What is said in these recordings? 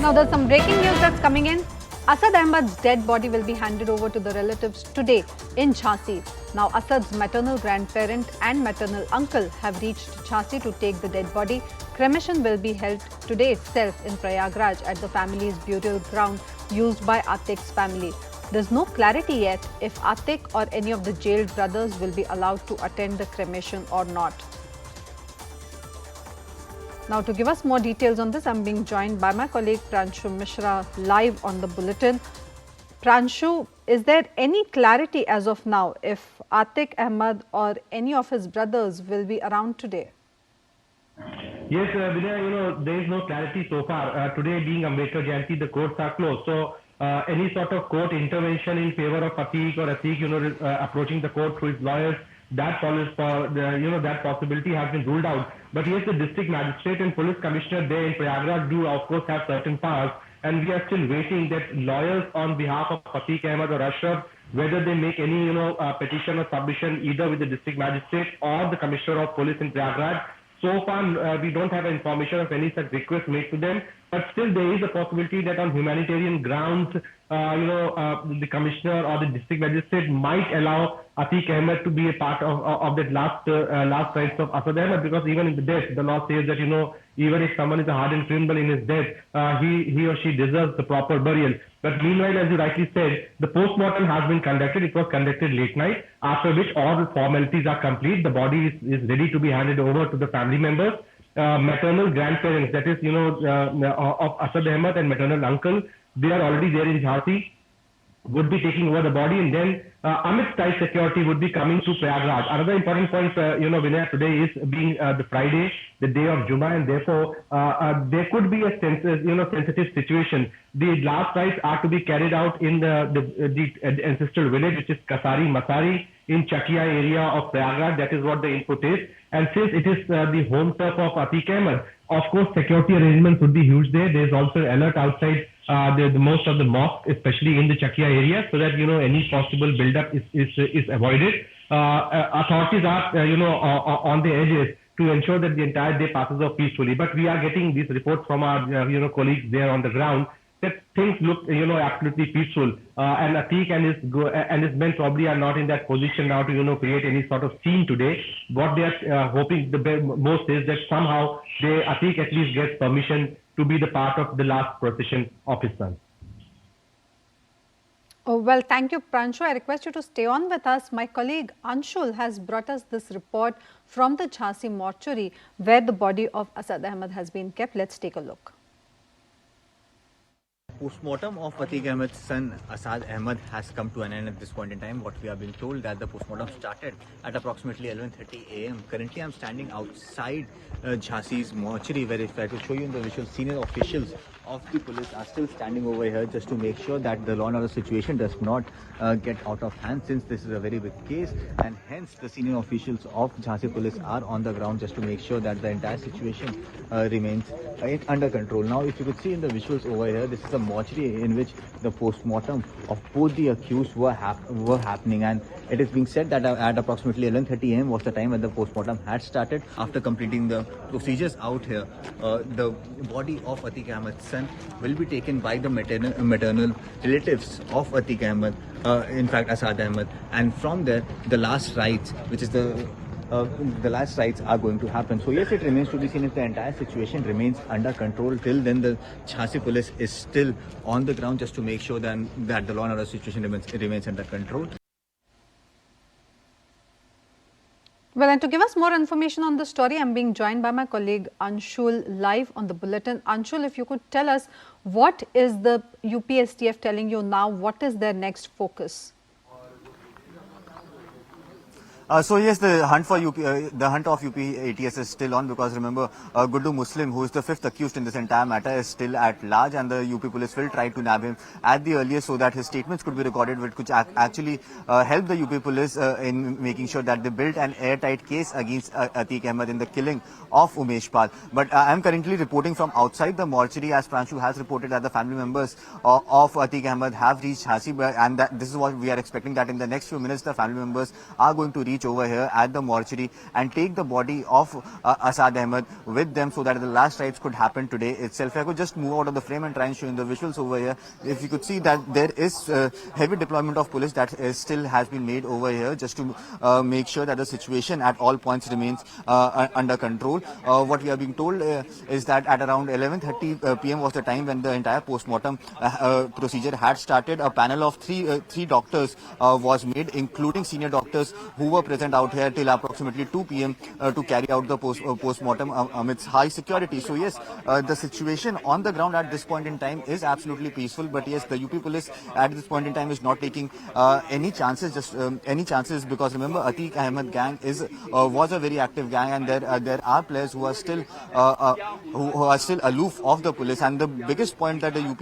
Now there's some breaking news that's coming in. Asad Ahmed's dead body will be handed over to the relatives today in Jhansi. Now Asad's maternal grandparent and maternal uncle have reached Jhansi to take the dead body. Cremation will be held today itself in Prayagraj at the family's burial ground used by Atik's family. There's no clarity yet if Atik or any of the jailed brothers will be allowed to attend the cremation or not. Now, to give us more details on this, I'm being joined by my colleague Pranshu Mishra live on the bulletin. Pranshu, is there any clarity as of now if Atik Ahmed or any of his brothers will be around today? Yes, Vinay, there is no clarity so far. Today being Ambedkar Jayanti, the courts are closed. So, any sort of court intervention in favor of Atik or Atik, approaching the court through his lawyers, that that possibility has been ruled out. But yes, the district magistrate and police commissioner there in Prayagraj do of course have certain powers, and we are still waiting that lawyers on behalf of Atik Ahmed or Ashraf, whether they make any petition or submission either with the district magistrate or the commissioner of police in Prayagraj. So far, we don't have information of any such request made to them, but still there is a possibility that on humanitarian grounds, the commissioner or the district magistrate might allow Atik Ahmed to be a part of that last rites of Asad Ahmed, because even in the death, the law says that, even if someone is a hardened criminal in his death, he or she deserves the proper burial. But meanwhile, as you rightly said, the post-mortem has been conducted. It was conducted late night, after which all the formalities are complete. The body is ready to be handed over to the family members. Maternal grandparents, that is, of Asad Ahmed and maternal uncle, they are already there in Jhansi, would be taking over the body, and then amidst tight security would be coming to Prayagraj. Another important point, Vinay, today is being the Friday, the day of Jummah, and therefore there could be a sensitive situation. The last rites are to be carried out in the ancestral village, which is Kasari Masari in Chakia area of Prayagraj. That is what the input is. And since it is the home turf of Atik Ahmed, of course security arrangements would be huge there. There is also alert outside the most of the mosques, especially in the Chakia area, so that any possible build-up is avoided. Authorities are on the edges to ensure that the entire day passes off peacefully. But we are getting these reports from our colleagues there on the ground that things look absolutely peaceful, and Atik and his men probably are not in that position now to create any sort of scene today. What they are hoping the most is that somehow Atik at least gets permission to be the part of the last procession of his son. Oh, well, thank you, Pranshu. I request you to stay on with us. My colleague Anshul has brought us this report from the Jhansi mortuary where the body of Asad Ahmed has been kept. Let's take a look. Postmortem of Atik Ahmed's son Asad Ahmed has come to an end at this point in time. What we are being told that the postmortem started at approximately 11:30 a.m. Currently, I am standing outside Jhansi's mortuary, where if I could show you in the visual, senior officials of the police are still standing over here just to make sure that the law and order situation does not get out of hand, since this is a very big case, and hence the senior officials of Jhansi police are on the ground just to make sure that the entire situation remains under control. Now, if you could see in the visuals over here, this is a mortuary in which the postmortem of both the accused were happening, and it is being said that at approximately 11:30 a.m. was the time when the postmortem had started. After completing the procedures out here, the body of Atik Ahmed's son will be taken by the maternal relatives of Atik Ahmed, in fact Asad Ahmed, and from there the last rites, which is the last rites, are going to happen. So yes, it remains to be seen if the entire situation remains under control. Till then, the Jhansi police is still on the ground just to make sure that the law and order situation remains under control. Well, and to give us more information on the story, I'm being joined by my colleague Anshul live on the bulletin. Anshul, if you could tell us, what is the UPSTF telling you now? What is their next focus? So yes, the hunt of UP ATS is still on, because remember, Guddu Muslim, who is the fifth accused in this entire matter, is still at large, and the UP police will try to nab him at the earliest so that his statements could be recorded, which could actually help the UP police in making sure that they build an airtight case against Atik Ahmed in the killing of Umesh Pal. But I am currently reporting from outside the mortuary, as Pranshu has reported that the family members of Atik Ahmed have reached Jhansi, and this is what we are expecting, that in the next few minutes the family members are going to reach reach over here at the mortuary and take the body of Asad Ahmed with them so that the last rites could happen today itself. If I could just move out of the frame and try and show you the visuals over here. If you could see that there is heavy deployment of police that still has been made over here just to make sure that the situation at all points remains under control. What we are being told is that at around 11:30 p.m. was the time when the entire post-mortem procedure had started. A panel of three doctors was made, including senior doctors who were present out here till approximately 2 p.m. To carry out the post-mortem amidst high security. So yes, the situation on the ground at this point in time is absolutely peaceful. But yes, the UP police at this point in time is not taking any chances. Any chances, because remember, Atiq Ahmed gang was a very active gang, and there are players who are still aloof of the police. And the biggest point that the UP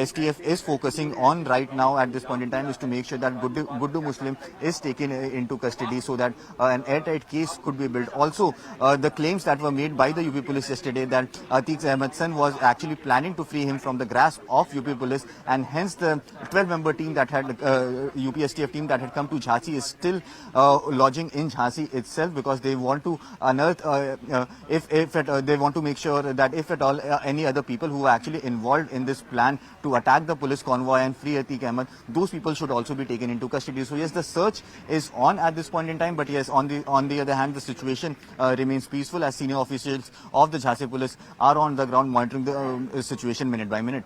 STF is focusing on right now at this point in time is to make sure that Guddu Muslim is taken into custody so that an airtight case could be built. Also, the claims that were made by the UP police yesterday that Atiq Ahmed's son was actually planning to free him from the grasp of UP police, and hence the 12-member team that had UP STF team that had come to Jhansi is still lodging in Jhansi itself, because they want to unearth they want to make sure that if at all any other people who are actually involved in this plan to attack the police convoy and free Atiq Ahmed, those people should also be taken into custody. So yes, the search is on at this point in time, but yes, on the other hand, the situation remains peaceful as senior officials of the Jhansi police are on the ground monitoring the situation minute by minute.